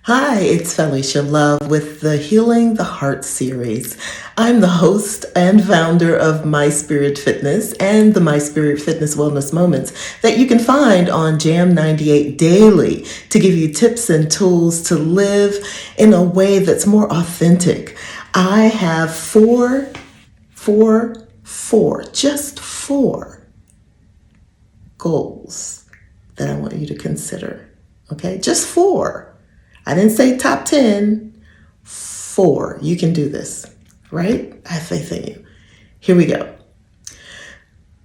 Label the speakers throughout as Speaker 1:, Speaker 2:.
Speaker 1: Hi, it's Felicia Love with the Healing the Heart series. I'm the host and founder of MySpiritFitness and the MySpiritFitness Wellness Moments that you can find on Jam 98 daily to give you tips and tools to live in a way that's more authentic. I have just four goals that I want you to consider. Okay, just four. I didn't say top 10, four. You can do this, right? I have faith in you. Here we go.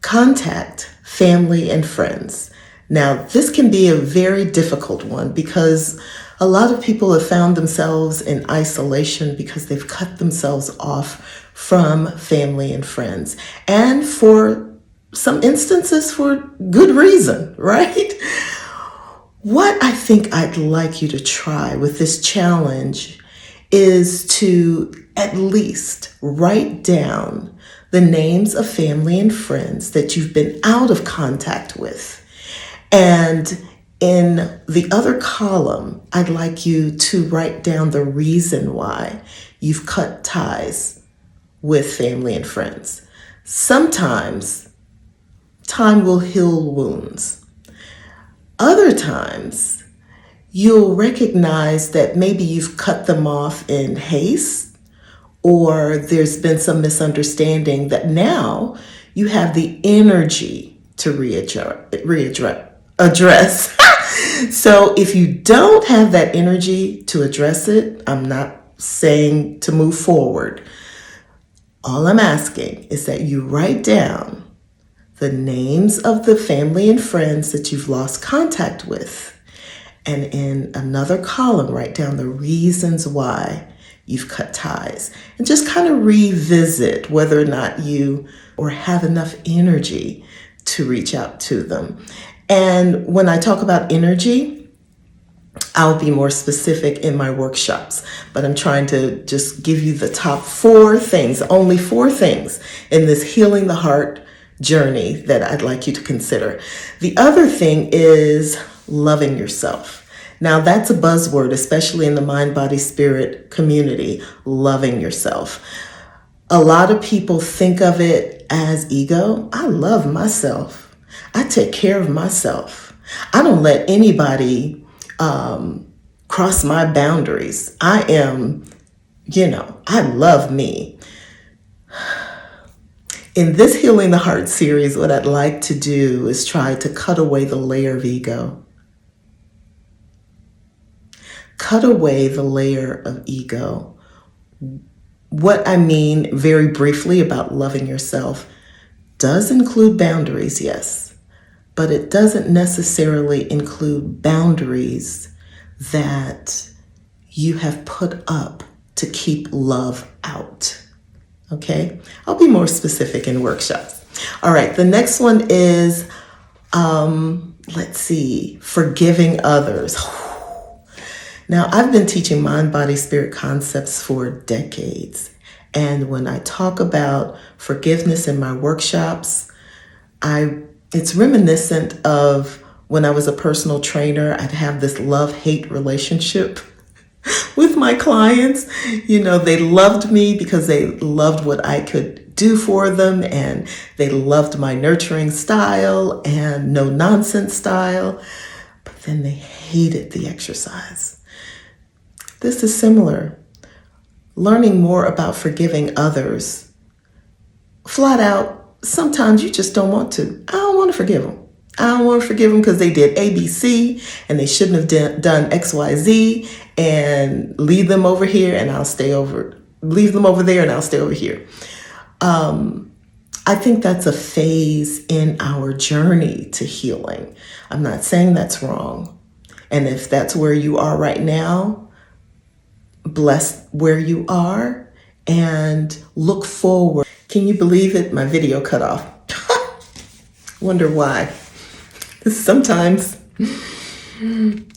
Speaker 1: Contact family and friends. Now, this can be a very difficult one because a lot of people have found themselves in isolation because they've cut themselves off from family and friends. And for some instances, for good reason, right? What I think I'd like you to try with this challenge is to at least write down the names of family and friends that you've been out of contact with. And in the other column, I'd like you to write down the reason why you've cut ties with family and friends. Sometimes time will heal wounds. Other times, you'll recognize that maybe you've cut them off in haste, or there's been some misunderstanding that now you have the energy to address. So if you don't have that energy to address it, I'm not saying to move forward. All I'm asking is that you write down the names of the family and friends that you've lost contact with. And in another column, write down the reasons why you've cut ties. And just kind of revisit whether or not you or have enough energy to reach out to them. And when I talk about energy, I'll be more specific in my workshops, but I'm trying to just give you the top four things, only four things in this Healing the Heart journey that I'd like you to consider. The other thing is loving yourself. Now that's a buzzword, especially in the mind, body, spirit community, loving yourself. A lot of people think of it as ego. I love myself. I take care of myself. I don't let anybody cross my boundaries. I love me. In this Healing the Heart series, what I'd like to do is try to cut away the layer of ego. Cut away the layer of ego. What I mean very briefly about loving yourself does include boundaries, yes, but it doesn't necessarily include boundaries that you have put up to keep love out. Okay, I'll be more specific in workshops. All right, the next one is, forgiving others. Now, I've been teaching mind, body, spirit concepts for decades. And when I talk about forgiveness in my workshops, it's reminiscent of when I was a personal trainer. I'd have this love-hate relationship with my clients. They loved me because they loved what I could do for them, and they loved my nurturing style and no nonsense style, but then they hated the exercise. This is similar. Learning more about forgiving others. Flat out, sometimes you just don't want to. I don't want to forgive them. I don't want to forgive them because they did A, B, C, and they shouldn't have done X, Y, Z, and leave them over here, and I'll stay over. Leave them over there, and I'll stay over here. I think that's a phase in our journey to healing. I'm not saying that's wrong. And if that's where you are right now, bless where you are and look forward. Can you believe it? My video cut off. Wonder why. Sometimes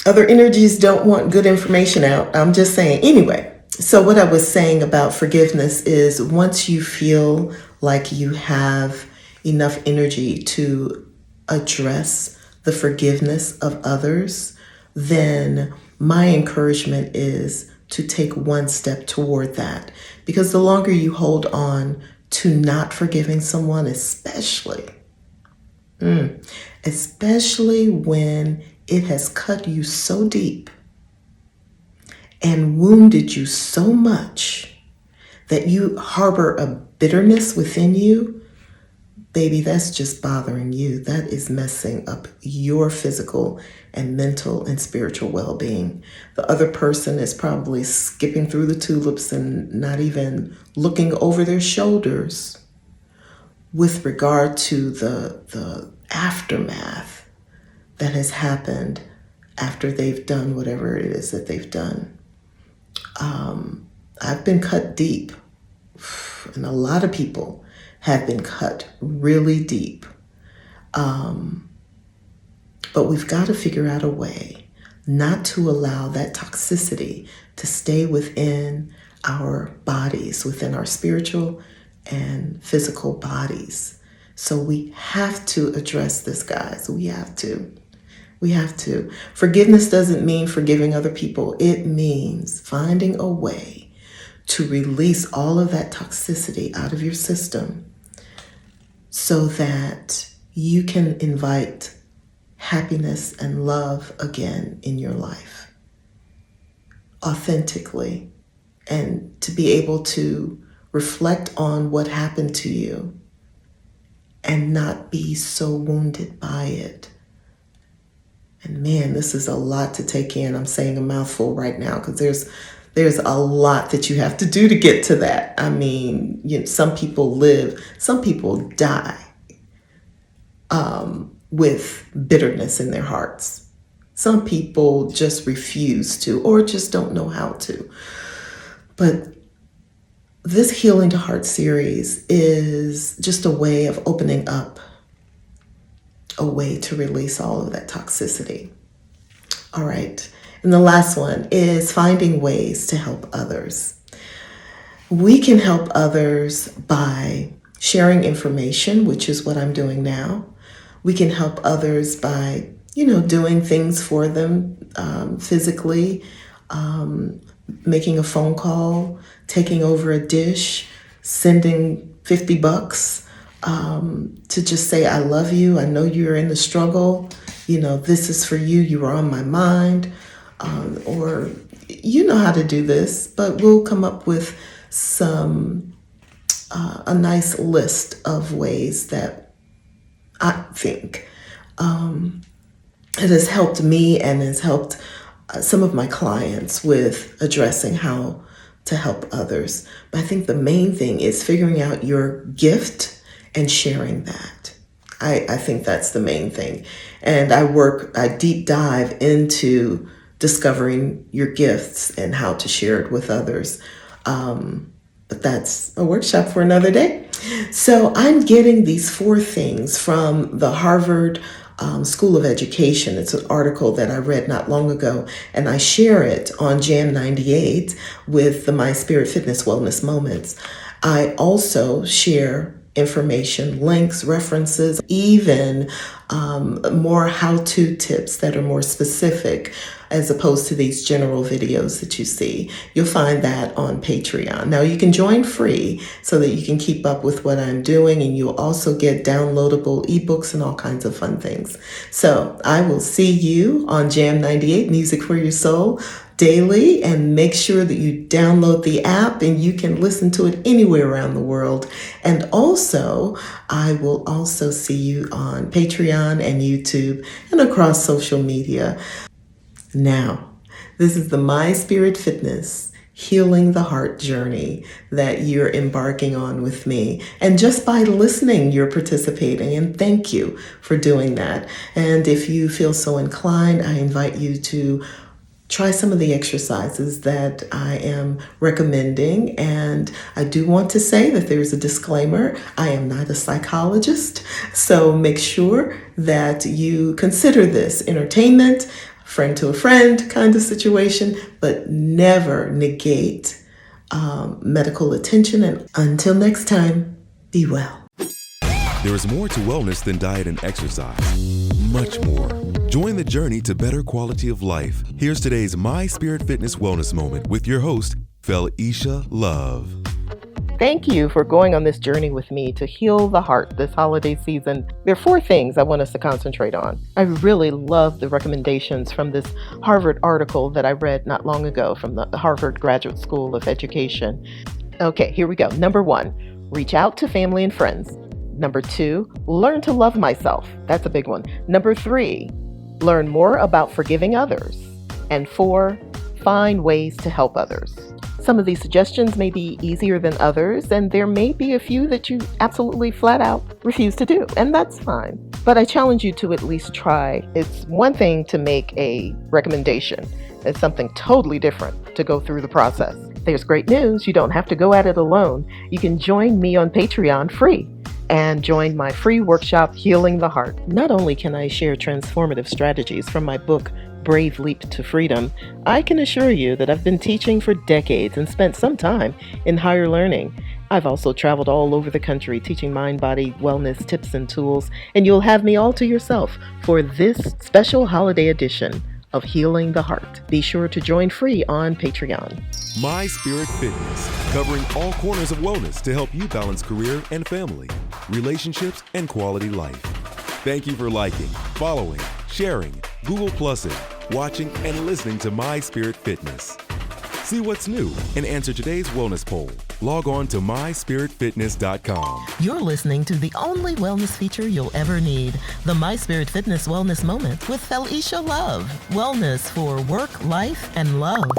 Speaker 1: other energies don't want good information out. I'm just saying. Anyway, so what I was saying about forgiveness is once you feel like you have enough energy to address the forgiveness of others, then my encouragement is to take one step toward that. Because the longer you hold on to not forgiving someone, especially when it has cut you so deep and wounded you so much that you harbor a bitterness within you, baby, that's just bothering you. That is messing up your physical and mental and spiritual well-being. The other person is probably skipping through the tulips and not even looking over their shoulders with regard to the aftermath that has happened after they've done whatever it is that they've done. I've been cut deep, and a lot of people have been cut really deep. But we've got to figure out a way not to allow that toxicity to stay within our bodies, within our spiritual and physical bodies. So we have to address this, guys. We have to. Forgiveness doesn't mean forgiving other people. It means finding a way to release all of that toxicity out of your system so that you can invite happiness and love again in your life authentically, and to be able to reflect on what happened to you and not be so wounded by it. And man, this is a lot to take in. I'm saying a mouthful right now because there's a lot that you have to do to get to that. I mean, some people live, some people die with bitterness in their hearts. Some people just refuse to, or just don't know how to. But this Healing to Heart series is just a way of opening up a way to release all of that toxicity. All right. And the last one is finding ways to help others. We can help others by sharing information, which is what I'm doing now. We can help others by, doing things for them physically, making a phone call, taking over a dish, sending $50 to just say, I love you. I know you're in the struggle. This is for you. You are on my mind. Or you know how to do this, but we'll come up with a nice list of ways that I think it has helped me and has helped some of my clients with addressing how to help others. But I think the main thing is figuring out your gift and sharing that. I think that's the main thing. And I deep dive into discovering your gifts and how to share it with others. But that's a workshop for another day. So I'm getting these 4 things from the Harvard School of Education. It's an article that I read not long ago, and I share it on Jam 98 with the MySpiritFitness Wellness Moments. I also share information, links, references, even more how-to tips that are more specific as opposed to these general videos that you see. You'll find that on Patreon. Now you can join free so that you can keep up with what I'm doing, and you'll also get downloadable ebooks and all kinds of fun things. So I will see you on Jam 98, Music for Your Soul, daily, and make sure that you download the app and you can listen to it anywhere around the world. And also, I will also see you on Patreon and YouTube and across social media. Now, this is the MySpiritFitness Healing the Heart journey that you're embarking on with me. And just by listening, you're participating, and thank you for doing that. And if you feel so inclined, I invite you to try some of the exercises that I am recommending. And I do want to say that there's a disclaimer. I am not a psychologist, so make sure that you consider this entertainment, friend to a friend kind of situation, but never negate medical attention. And until next time, be well.
Speaker 2: There is more to wellness than diet and exercise. Much more. Join the journey to better quality of life. Here's today's My Spirit Fitness Wellness Moment with your host, Felicia Love.
Speaker 1: Thank you for going on this journey with me to heal the heart this holiday season. There are 4 things I want us to concentrate on. I really love the recommendations from this Harvard article that I read not long ago from the Harvard Graduate School of Education. Okay, here we go. Number 1, reach out to family and friends. Number 2, learn to love myself. That's a big one. Number 3, learn more about forgiving others. And 4, find ways to help others. Some of these suggestions may be easier than others, and there may be a few that you absolutely flat out refuse to do, and that's fine. But I challenge you to at least try. It's one thing to make a recommendation. It's something totally different to go through the process. There's great news. You don't have to go at it alone. You can join me on Patreon free and join my free workshop, Healing the Heart. Not only can I share transformative strategies from my book, Brave Leap to Freedom, I can assure you that I've been teaching for decades and spent some time in higher learning. I've also traveled all over the country teaching mind-body wellness tips and tools, and you'll have me all to yourself for this special holiday edition of Healing the Heart. Be sure to join free on Patreon.
Speaker 2: My Spirit Fitness, covering all corners of wellness to help you balance career and family, relationships, and quality life. Thank you for liking, following, sharing, Google Plusing, watching, and listening to My Spirit Fitness. See what's new and answer today's wellness poll. Log on to MySpiritFitness.com.
Speaker 1: You're listening to the only wellness feature you'll ever need, the My Spirit Fitness Wellness Moment with Felicia Love. Wellness for work, life, and love.